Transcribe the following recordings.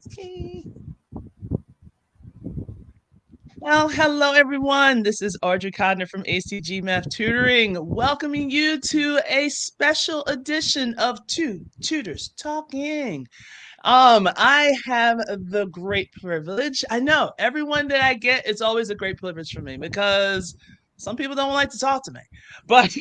Okay. Well, hello everyone. This is Audrey Codner from ACG Math Tutoring, welcoming you to a special edition of Tutors Talking. I have the great privilege. I know everyone that I get, it's always a great privilege for me because some people don't like to talk to me. But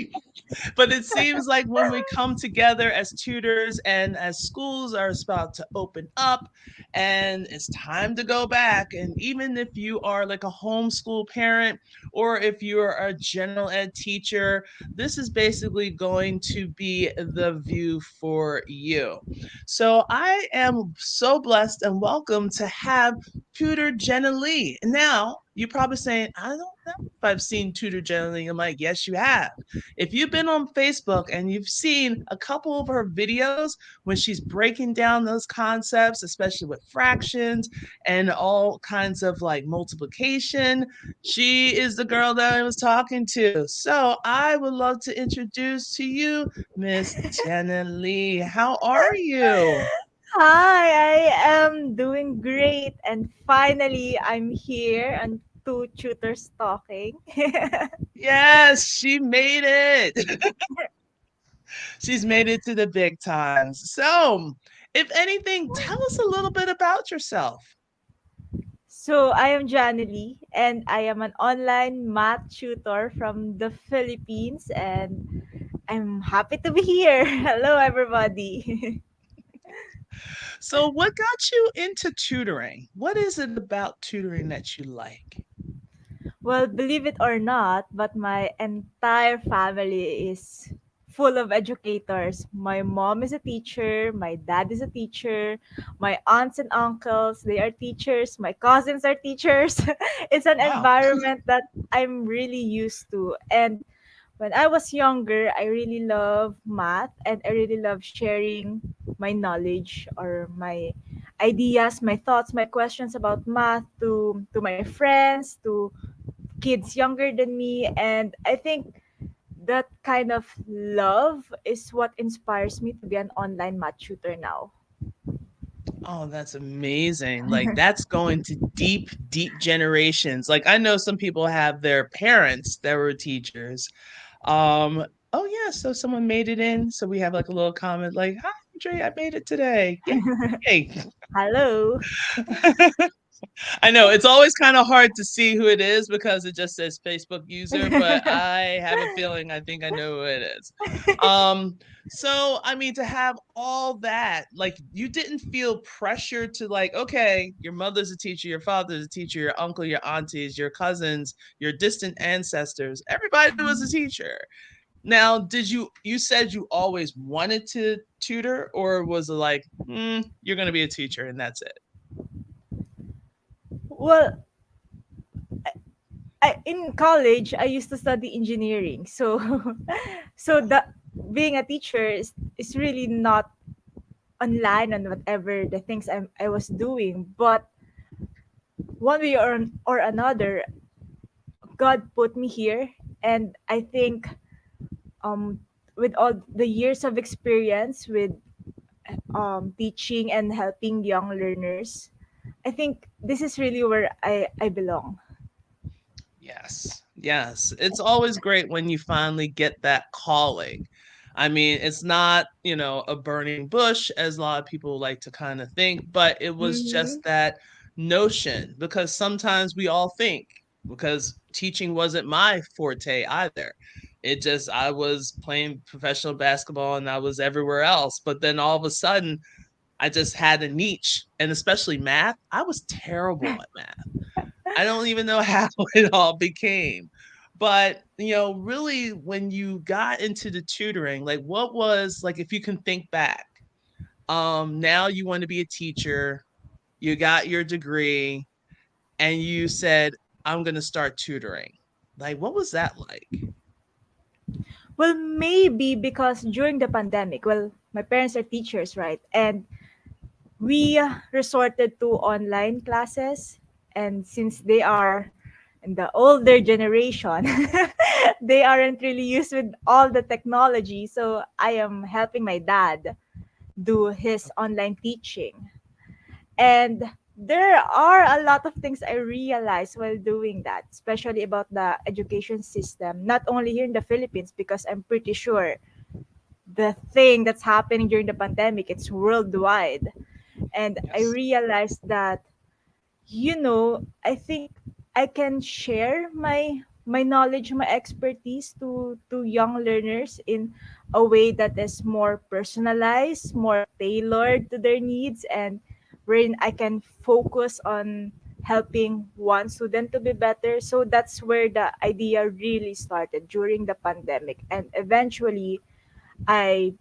but it seems like when we come together as tutors and as schools are about to open up and it's time to go back, and even if you are like a homeschool parent or if you're a general ed teacher, this is basically going to be the view for you. So I am so blessed and welcome to have tutor Jannylie. Now you're probably saying, I don't know if I've seen tutor Jannylie. I'm like, yes, you have. If you've been on Facebook and you've seen a couple of her videos when she's breaking down those concepts, especially with fractions and all kinds of like multiplication, she is the girl that I was talking to. So I would love to introduce to you Miss Jannylie. How are you? Hi, I am doing great, and finally I'm here on Two Tutors Talking. Yes, she made it. She's made it to the big times. So, if anything, tell us a little bit about yourself. So I am Jannylie, and I am an online math tutor from the Philippines, and I'm happy to be here. Hello, everybody. So, what got you into tutoring? What is it about tutoring that you like? Well, believe it or not, but my entire family is full of educators. My mom is a teacher, my dad is a teacher, my aunts and uncles, they are teachers, my cousins are teachers. It's an Wow. environment that I'm really used to. And when I was younger, I really love math and I really love sharing my knowledge or my ideas, my thoughts, my questions about math to my friends, to kids younger than me, and I think that kind of love is what inspires me to be an online math tutor now. Oh, that's amazing. Like, that's going to deep, deep generations. Like, I know some people have their parents that were teachers. Um, oh, yeah. So, someone made it in. So, we have like a little comment like, hi, Audrey, I made it today. Yay. Hello. I know it's always kind of hard to see who it is because it just says Facebook user, but I have a feeling I think I know who it is. Um, so I mean to have all that, like you didn't feel pressure to like, okay, your mother's a teacher, your father's a teacher, your uncle, your aunties, your cousins, your distant ancestors, everybody was a teacher. Now, you said you always wanted to tutor, or was it like, you're gonna be a teacher and that's it? Well, in college I used to study engineering, so so the being a teacher is really not online on whatever the things I was doing, but one way or another, God put me here, and I think um with all the years of experience with teaching and helping young learners, I think this is really where I belong. Yes, yes. It's always great when you finally get that calling. I mean, it's not, a burning bush as a lot of people like to kind of think, but it was Mm-hmm. just that notion because sometimes we all think, because teaching wasn't my forte either. I was playing professional basketball and I was everywhere else. But then all of a sudden, I just had a niche, and especially math. I was terrible at math. I don't even know how it all became. But, really when you got into the tutoring, like what was like if you can think back, now you want to be a teacher, you got your degree, and you said, I'm gonna start tutoring. Like what was that like? Well, maybe because during the pandemic, well, my parents are teachers, right? And we resorted to online classes. And since they are in the older generation, they aren't really used with all the technology. So I am helping my dad do his online teaching. And there are a lot of things I realized while doing that, especially about the education system, not only here in the Philippines, because I'm pretty sure the thing that's happening during the pandemic, it's worldwide. And I Yes. realized that, I think I can share my knowledge, my expertise to young learners in a way that is more personalized, more tailored to their needs, and wherein I can focus on helping one student to be better. So that's where the idea really started during the pandemic, and eventually I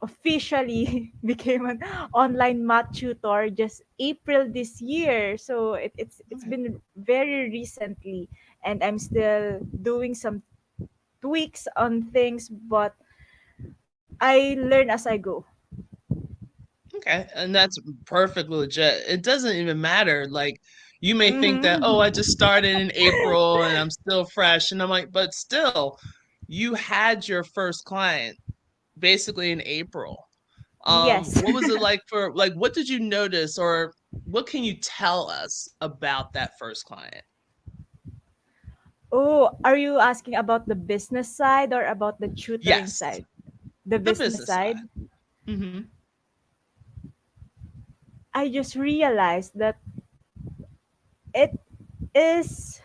officially became an online math tutor just April this year. So it's Right. been very recently, and I'm still doing some tweaks on things, but I learn as I go. Okay, and that's perfectly legit. It doesn't even matter. Like, you may think that, oh, I Mm-hmm. just started in April and I'm still fresh. And I'm like, but still, you had your first client basically in April. Yes. What was it like for, like, what did you notice, or what can you tell us about that first client? Oh, are you asking about the business side or about the tutoring Yes, side? The the business business side. side. Hmm. I just realized that it is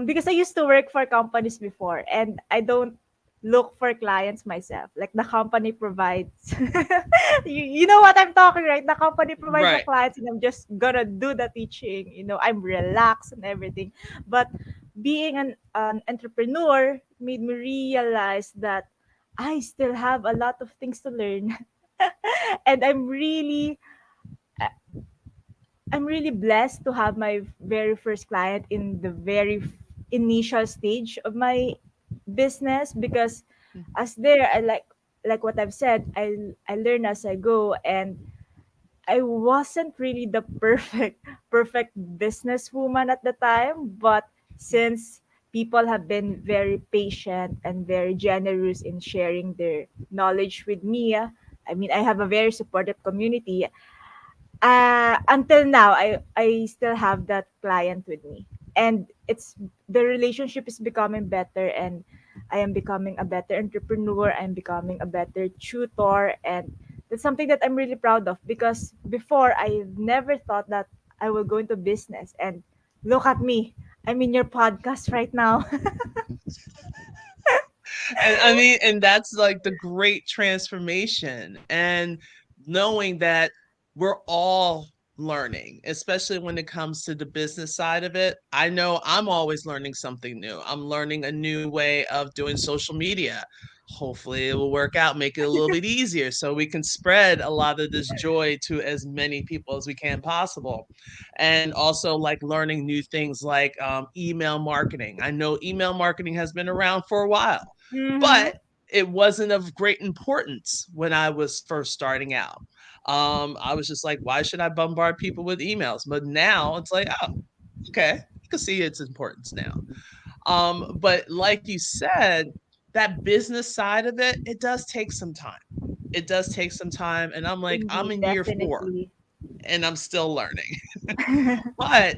because I used to work for companies before, and I don't look for clients myself. Like the company provides you know what I'm talking, right? The company provides the Right. clients and I'm just gonna do the teaching. I'm relaxed and everything. But being an entrepreneur made me realize that I still have a lot of things to learn. And I'm really blessed to have my very first client in the very initial stage of my business, because as there I like what I've said, I learn as I go, and I wasn't really the perfect businesswoman at the time, but since people have been very patient and very generous in sharing their knowledge with me, I mean, I have a very supportive community. Until now, I still have that client with me, and it's the relationship is becoming better, and I am becoming a better entrepreneur. I'm becoming a better tutor, and that's something that I'm really proud of, because before I never thought that I will go into business, and look at me, I'm in your podcast right now. And I mean, and that's like the great transformation. And knowing that we're all learning, especially when it comes to the business side of it. I know I'm always learning something new. I'm learning a new way of doing social media. Hopefully, it will work out, make it a little bit easier so we can spread a lot of this joy to as many people as we can possible. And also, like learning new things like email marketing. I know email marketing has been around for a while, Mm-hmm. but it wasn't of great importance when I was first starting out. I was just like, why should I bombard people with emails? But now it's like, oh, okay, you can see its importance now. But like you said, that business side of it, it does take some time. It does take some time. And I'm like, I'm Indeed, in year 4 definitely. and I'm still learning. But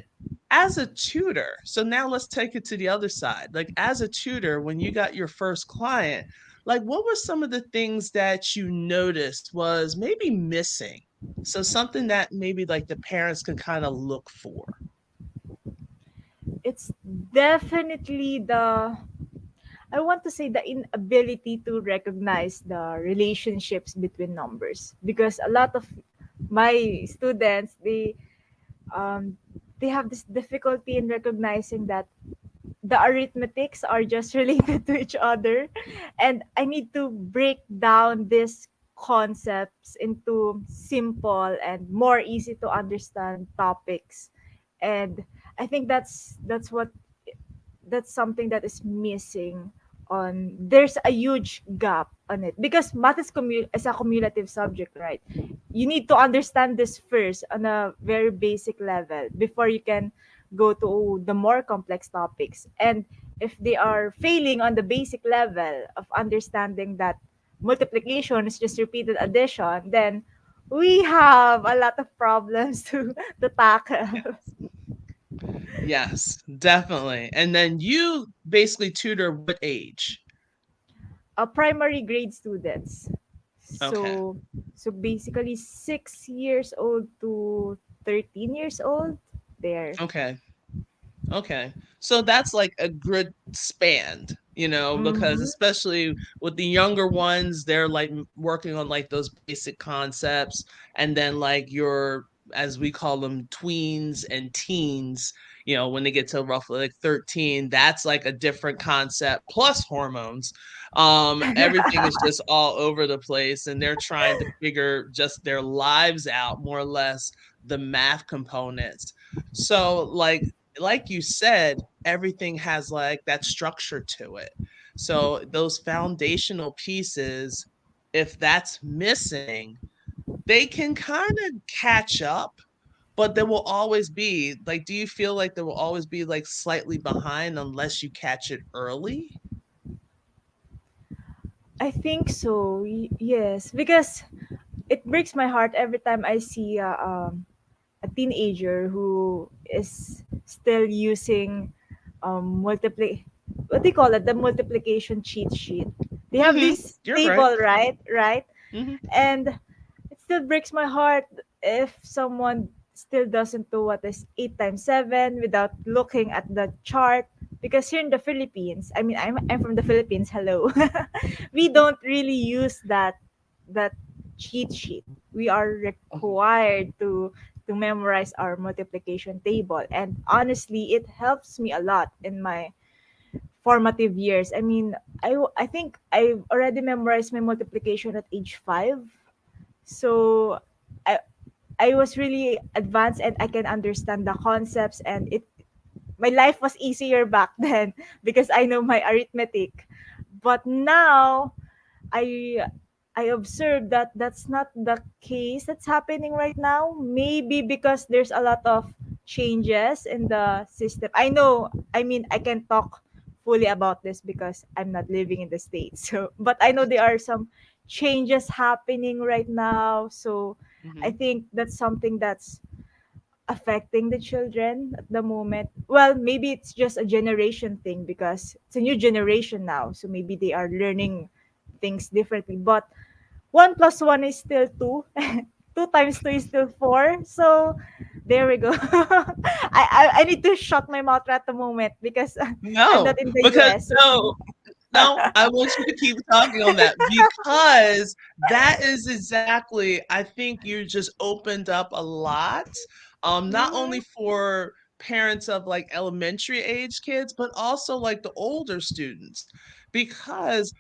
as a tutor, so now let's take it to the other side. Like as a tutor, when you got your first client, like what were some of the things that you noticed was maybe missing? So something that maybe like the parents can kind of look for. It's definitely the I want to say the inability to recognize the relationships between numbers, because a lot of my students, um they have this difficulty in recognizing that the arithmetics are just related to each other, and I need to break down these concepts into simple and more easy to understand topics. And I think that's something that is missing. On There's a huge gap on it, because math is a cumulative subject, right? You need to understand this first on a very basic level before you can go to the more complex topics. And if they are failing on the basic level of understanding that multiplication is just repeated addition, then we have a lot of problems to tackle. Yes. Yes, definitely. And then you basically tutor what age? Primary grade students. Okay. So basically 6 years old to 13 years old. There. Okay. Okay. So that's like a good span, because Mm-hmm. especially with the younger ones, they're like working on like those basic concepts. And then like your, as we call them, tweens and teens, when they get to roughly like 13, that's like a different concept plus hormones. Everything is just all over the place and they're trying to figure just their lives out, more or less, the math components. So like you said, everything has like that structure to it. So those foundational pieces, if that's missing, they can kind of catch up, but there will always be like, do you feel like there will always be like slightly behind unless you catch it early? I think so. Yes, because it breaks my heart every time I see a teenager who is still using what do you call it, the multiplication cheat sheet. They have Mm-hmm. this You're right. table, right, Mm-hmm. and it still breaks my heart if someone still doesn't know what is 8 times 7 without looking at the chart, because here in the Philippines, I mean, I'm from the Philippines, hello. We don't really use that cheat sheet. We are Mm-hmm. required to memorize our multiplication table, and honestly it helps me a lot in my formative years. I mean, I think I already memorized my multiplication at age 5. So I I was really advanced and I can understand the concepts, and it my life was easier back then because I know my arithmetic. But now I I observed that that's not the case that's happening right now. Maybe because there's a lot of changes in the system. I know, I mean, I can talk fully about this because I'm not living in the States. So, but I know there are some changes happening right now. So, I Mm-hmm. think that's something that's affecting the children at the moment. Well, maybe it's just a generation thing because it's a new generation now. So maybe they are learning things differently. But one plus one is still two. Two times two is still four. So there we go. I need to shut my mouth at the moment because I'm No, not in the because US. no, no, I want you to keep talking on that because that is exactly, I think you just opened up a lot, not only Mhm. for parents of like elementary age kids, but also like the older students. Because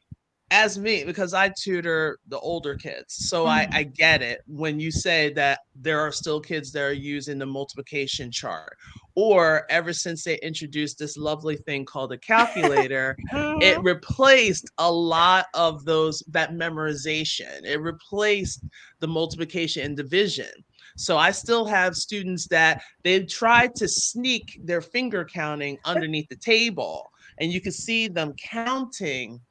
as me, because I tutor the older kids, so I Mhm. get it when you say that there are still kids that are using the multiplication chart, or ever since they introduced this lovely thing called a calculator, it Mhm. replaced a lot of those, that memorization. It replaced the multiplication and division. So I still have students that they've tried to sneak their finger counting underneath the table, and you can see them counting,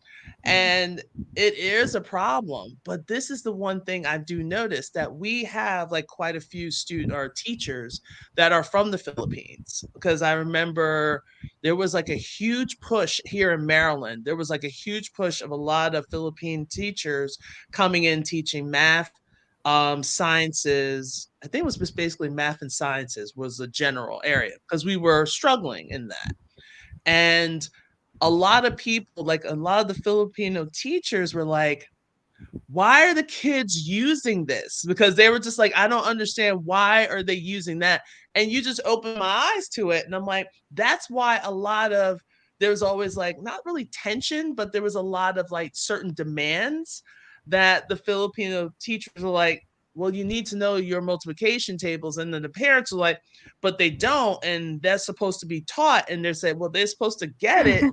and it is a problem. But this is the one thing I do notice, that we have like quite a few student or teachers that are from the Philippines, because I remember there was like a huge push here in Maryland. There was like a huge push of a lot of Philippine teachers coming in teaching math, sciences. I think it was just basically math and sciences was the general area because we were struggling in that. And a lot of people, like a lot of the Filipino teachers were like, why are the kids using this? Because they were just like, I don't understand, why are they using that? And you just open my eyes to it. And I'm like, that's why a lot of, there's always like, not really tension, but there was a lot of like certain demands that the Filipino teachers were like, well, you need to know your multiplication tables. And then the parents are like, but they don't. And that's supposed to be taught. And they're saying, well, they're supposed to get it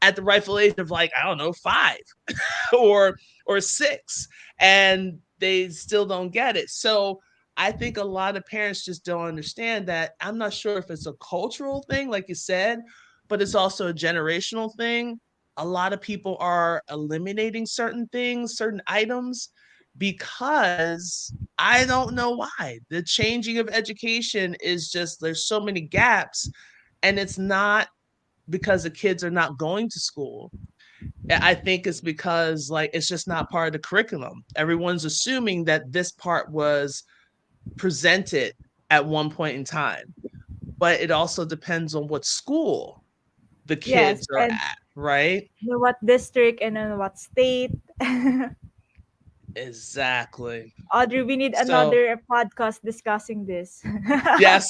at the rightful age of like, I don't know, 5 or 6, and they still don't get it. So I think a lot of parents just don't understand that. I'm not sure if it's a cultural thing, like you said, but it's also a generational thing. A lot of people are eliminating certain things, certain items, because I don't know why. The changing of education is just, there's so many gaps, and it's not because the kids are not going to school. I think it's because like it's just not part of the curriculum. Everyone's assuming that this part was presented at one point in time, but it also depends on what school the Yes, kids are and at, right? what district and in what state. Exactly. Audrey, we need So another podcast discussing this. yes.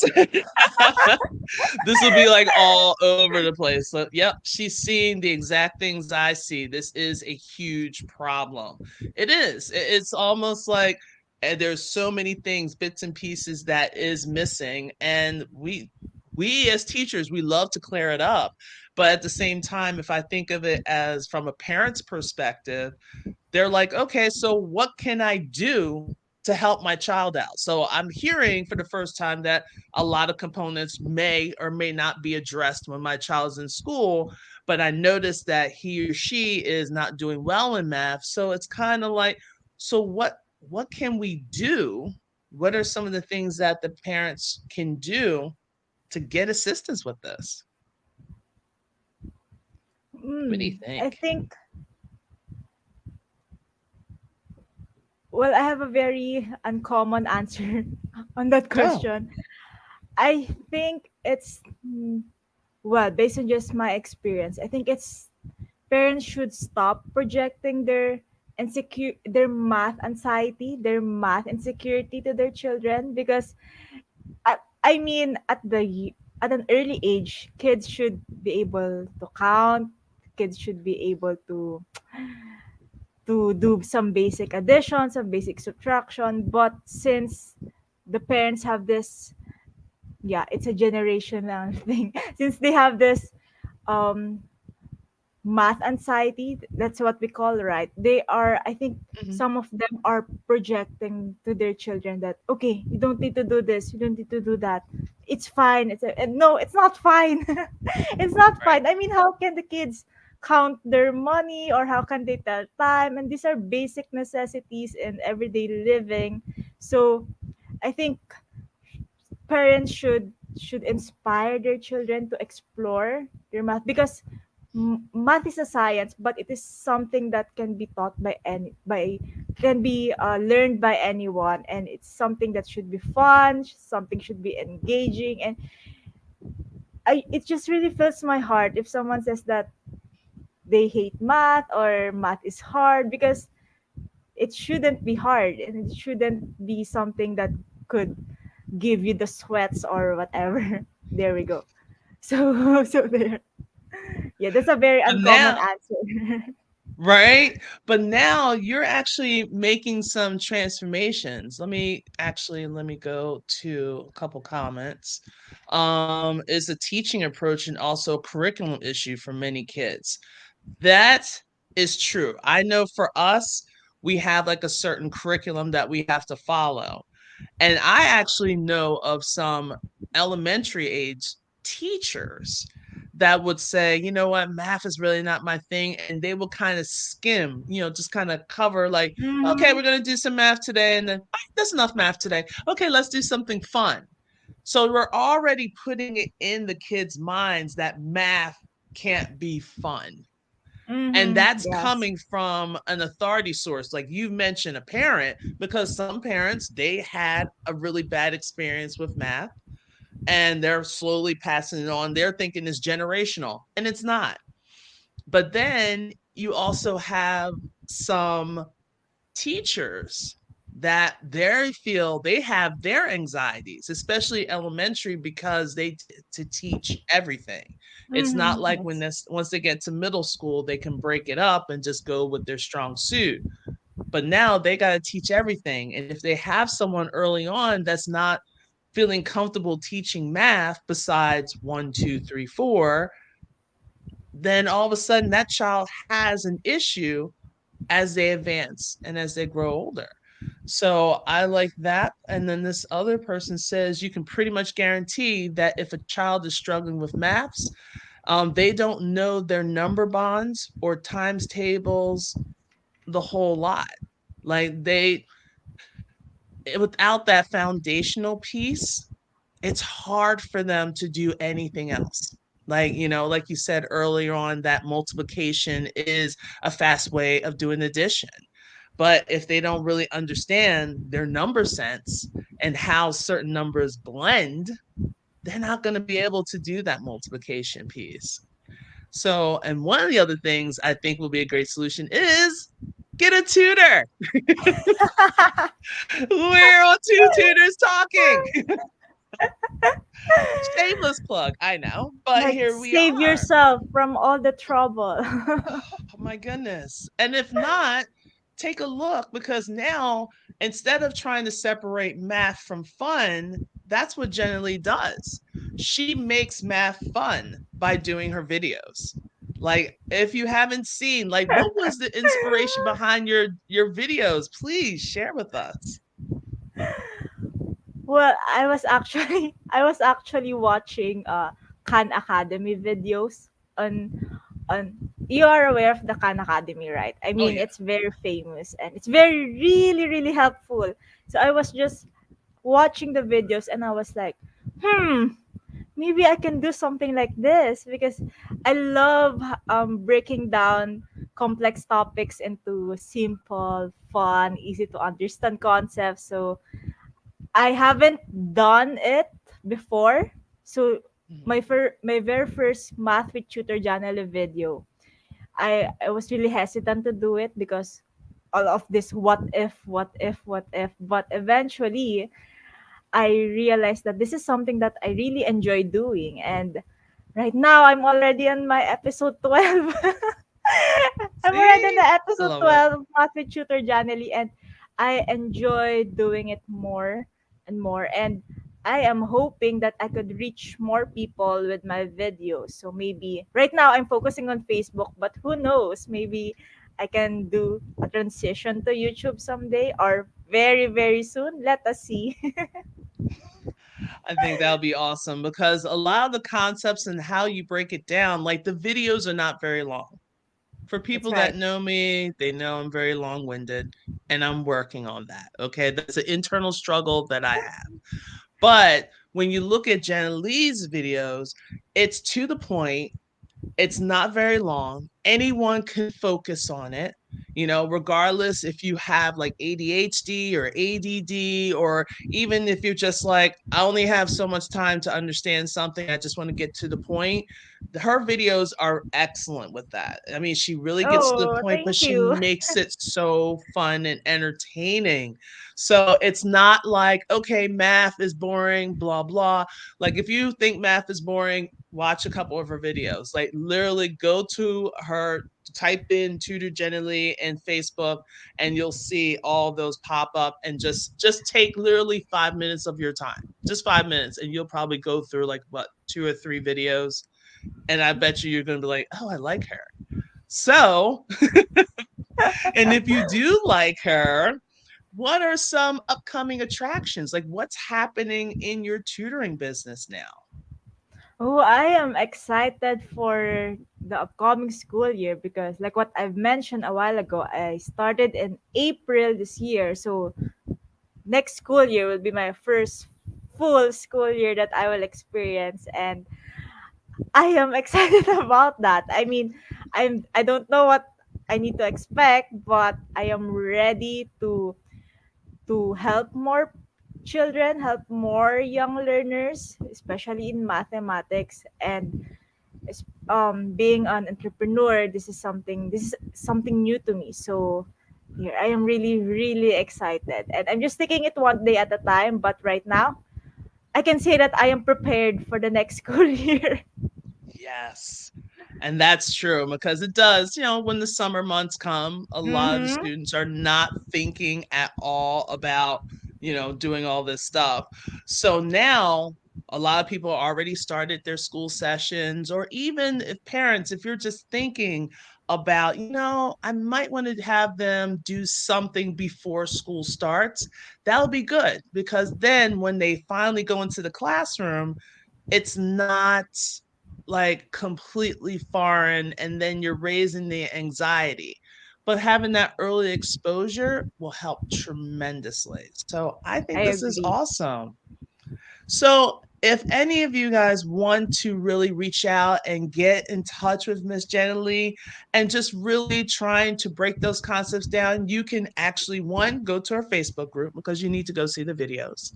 This will be like all over the place. So, yep, she's seeing the exact things I see. This is a huge problem. It is. It's almost like there's so many things, bits and pieces that is missing, and we as teachers, we love to clear it up. But at the same time, if I think of it as from a parent's perspective, they're like, okay, so what can I do to help my child out? So I'm hearing for the first time that a lot of components may or may not be addressed when my child's in school, but I noticed that he or she is not doing well in math. So it's kind of like, so what can we do? What are some of the things that the parents can do to get assistance with this? What do you I think? think, well, I have a very uncommon answer on that Oh. question. I think it's, well, based on just my experience, I think it's parents should stop projecting their math anxiety, their math insecurity to their children, because I mean at an early age, kids should be able to count, kids should be able to do some basic addition, some basic subtraction, but since the parents have this, yeah, it's a generational thing. Since they have this um math anxiety, that's what we call, right? They are, I think Mhm. some of them are projecting to their children that, okay, you don't need to do this, you don't need to do that, it's fine, and no, it's not fine. It's not Right. fine. I mean, how can the kids count their money, or how can they tell time? And these are basic necessities in everyday living. So I think parents should inspire their children to explore their math, because math is a science, but it is something that can be taught by any by can be learned by anyone, and it's something that should be fun, something should be engaging. And it just really fills my heart if someone says that they hate math or math is hard, because it shouldn't be hard, and it shouldn't be something that could give you the sweats or whatever. There we go. So so there. Yeah, that's a very But uncommon now, answer. right? But now you're actually making some transformations. Let me go to a couple comments. Is a teaching approach and also a curriculum issue for many kids. That is true. I know for us, we have like a certain curriculum that we have to follow. And I actually know of some elementary age teachers that would say, you know what, math is really not my thing. And they will kind of skim, just kind of cover, like, okay, we're Mhm. going to do some math today. And then, "Ah, that's enough math today. Okay, let's do something fun." So we're already putting it in the kids' minds that math can't be fun. And Mhm. that's Yes. coming from an authority source. Like you mentioned, a parent, because some parents, they had a really bad experience with math and they're slowly passing it on. They're thinking it's generational, and it's not. But then you also have some teachers that they feel they have their anxieties, especially elementary, because to teach everything. It's not Mhm. like when Yes. this once they get to middle school, they can break it up and just go with their strong suit. But now they got to teach everything. And if they have someone early on that's not feeling comfortable teaching math besides one, two, three, four, then all of a sudden that child has an issue as they advance and as they grow older. So I like that. And then this other person says you can pretty much guarantee that if a child is struggling with maths, they don't know their number bonds or times tables, the whole lot. Like without that foundational piece, it's hard for them to do anything else. Like, like you said earlier on, that multiplication is a fast way of doing addition. But if they don't really understand their number sense and how certain numbers blend, they're not going to be able to do that multiplication piece. So, and one of the other things I think will be a great solution is get a tutor. We're on Two Tutors Talking. Shameless plug, I know, but Like, here we save are. yourself from all the trouble. Oh my goodness. And if not, take a look, because now instead of trying to separate math from fun, that's what Jannylie does. She makes math fun by doing her videos. Like, if you haven't seen, like, what was the inspiration behind your videos? Please share with us. Well, I was actually watching Khan Academy videos on you are aware of the Khan Academy, right? I Oh mean, yeah. it's very famous and it's very really really helpful. So I was just watching the videos and I was like, maybe I can do something like this because I love breaking down complex topics into simple, fun, easy to understand concepts. So I haven't done it before. So my very first math with tutor Jannylie video, I was really hesitant to do it because all of this what if, but eventually I realized that this is something that I really enjoy doing, and right now I'm already on my episode 12. I'm already on See? the I episode love it. 12 of Math with Tutor Janely, and I enjoy doing it more and more. And I am hoping that I could reach more people with my videos. So maybe right now I'm focusing on Facebook, but who knows? Maybe I can do a transition to YouTube someday or very, very soon. Let us see. I think that'll be awesome, because a lot of the concepts and how you break it down, like, the videos are not very long. For That's people that right. know me, they know I'm very long winded, and I'm working on that. Okay. That's an internal struggle that I have. But when you look at Janelle's videos, it's to the point, it's not very long. Anyone can focus on it, regardless if you have like ADHD or ADD, or even if you're just like, I only have so much time to understand something, I just want to get to the point. Her videos are excellent with that. I mean, she really gets to the Oh, point, but thank she you. makes it so fun and entertaining. So it's not like, okay, math is boring, blah, blah. Like, if you think math is boring, watch a couple of her videos. Like, literally go to her, type in Tutor Jannylie in Facebook, and you'll see all those pop up, and just take literally 5 minutes of your time. Just 5 minutes, and you'll probably go through like what, two or three videos. And I bet you're gonna be like, oh, I like her. So, and if you do like her, what are some upcoming attractions? Like, what's happening in your tutoring business now? Oh, I am excited for the upcoming school year because, like what I've mentioned a while ago, I started in April this year. So, next school year will be my first full school year that I will experience. And I am excited about that. I mean, I don't know what I need to expect, but I am ready to help more children, help more young learners, especially in mathematics. And being an entrepreneur, this is something new to me. So here I am really really excited, and I'm just taking it one day at a time. But right now, I can say that I am prepared for the next school year. Yes. And that's true, because it does, when the summer months come, a lot of the Mm-hmm. students are not thinking at all about, doing all this stuff. So now a lot of people already started their school sessions, or even if parents, if you're just thinking about, I might want to have them do something before school starts, that'll be good, because then when they finally go into the classroom, it's not like completely foreign, and then you're raising the anxiety. but having that early exposure will help tremendously. So I I think this is agree. awesome. So, if any of you guys want to really reach out and get in touch with Miss Jannylie and just really trying to break those concepts down, you can actually, one, go to our Facebook group because you need to go see the videos.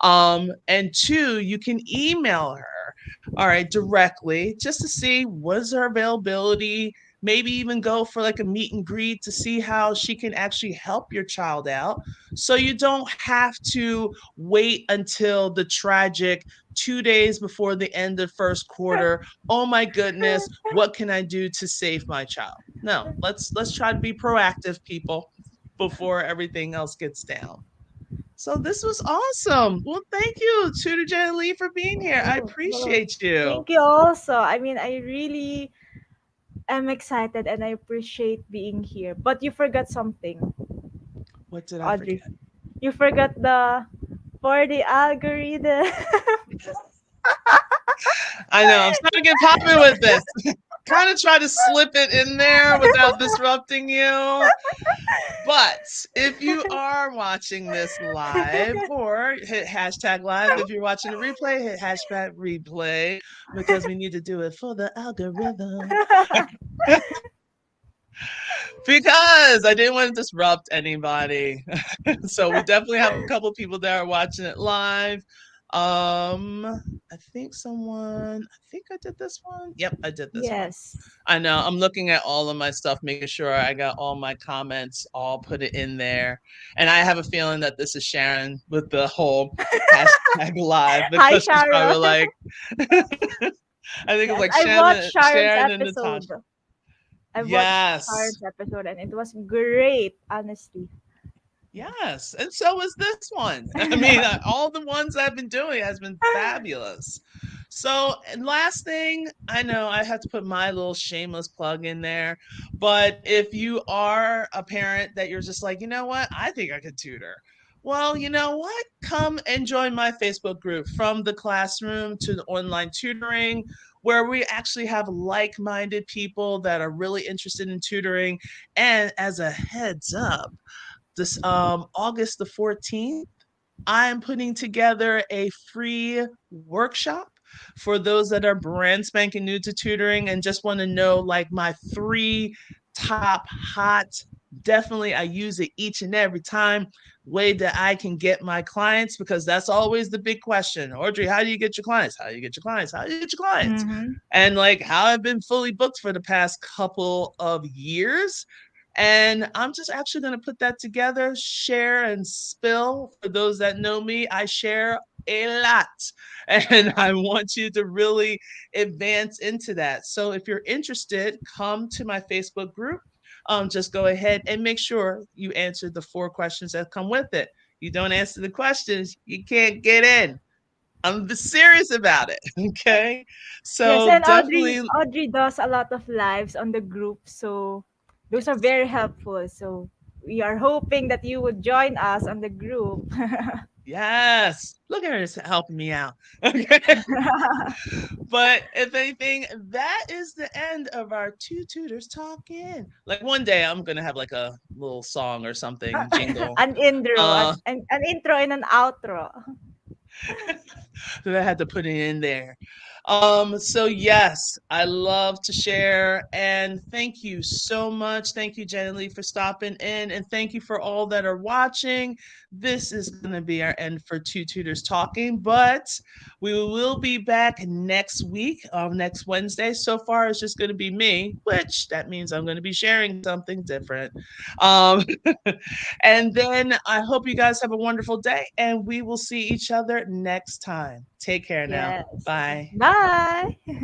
And two, you can email her, all right, directly just to see what's her availability. Maybe even go for like a meet and greet to see how she can actually help your child out. So you don't have to wait until the tragic 2 days before the end of first quarter. Oh my goodness, what can I do to save my child? No, let's try to be proactive, people, before everything else gets down. So this was awesome. Well, thank you, Tutor Jannylie, for being here. I Oh, appreciate you. thank you also. I mean, I really am excited and I appreciate being here. But you forgot something, What did I Audrey. forget? You forgot the for the algorithm. I know. I'm starting to get popular with this. Kind of try to slip it in there without disrupting you. But if you are watching this live, or hit hashtag live, if you're watching the replay, hit hashtag replay because we need to do it for the algorithm. Because I didn't want to disrupt anybody. So we definitely have a couple people that are watching it live. I think I think I did this one. Yep, I did this one. Yes. I know. I'm looking at all of my stuff, making sure I got all my comments all put it in there. And I have a feeling that this is Sharon with the whole hashtag live Hi, because she's Sharon. probably like, I think it's Yes, like I watched Sharon's Sharon and episode. Natasha. I watched Yes. Sharon's episode and it was great, honestly. Yes, and so is this one. I mean, all the ones I've been doing has been fabulous. So, and last thing, I know I have to put my little shameless plug in there, but if you are a parent that you're just like, you know what, I think I could tutor. Well, you know what? Come and join my Facebook group, From the Classroom to the Online Tutoring, where we actually have like minded people that are really interested in tutoring. And as a heads up, this August the 14th, I am putting together a free workshop for those that are brand spanking new to tutoring and just want to know like my three top hot, definitely I use it each and every time, way that I can get my clients, because that's always the big question. Audrey, how do you get your clients? How do you get your clients? How do you get your clients? Mm-hmm. And like how I've been fully booked for the past couple of years, and I'm just actually going to put that together, share and spill. For those that know me, I share a lot. And I want you to really advance into that. So if you're interested, come to my Facebook group. Just go ahead and make sure you answer the 4 questions that come with it. You don't answer the questions, you can't get in. I'm serious about it. Okay. Yes, So and Audrey definitely, Audrey does a lot of lives on the group, so those are very helpful. So we are hoping that you would join us on the group. yes. Look at her just helping me out. Okay. But if anything, that is the end of our two tutors talking. Like one day I'm gonna have like a little song or something, jingle. An intro, Uh an intro and an outro. that I had to put it in there. So yes, I love to share, and thank you so much. Thank you, Jannylie, for stopping in, and thank you for all that are watching. This is gonna be our end for Two Tutors Talking, but we will be back next week, next Wednesday. So far, it's just gonna be me, which that means I'm gonna be sharing something different. Um, and then I hope you guys have a wonderful day, and we will see each other next time. Take care now. Yes. Bye. Bye.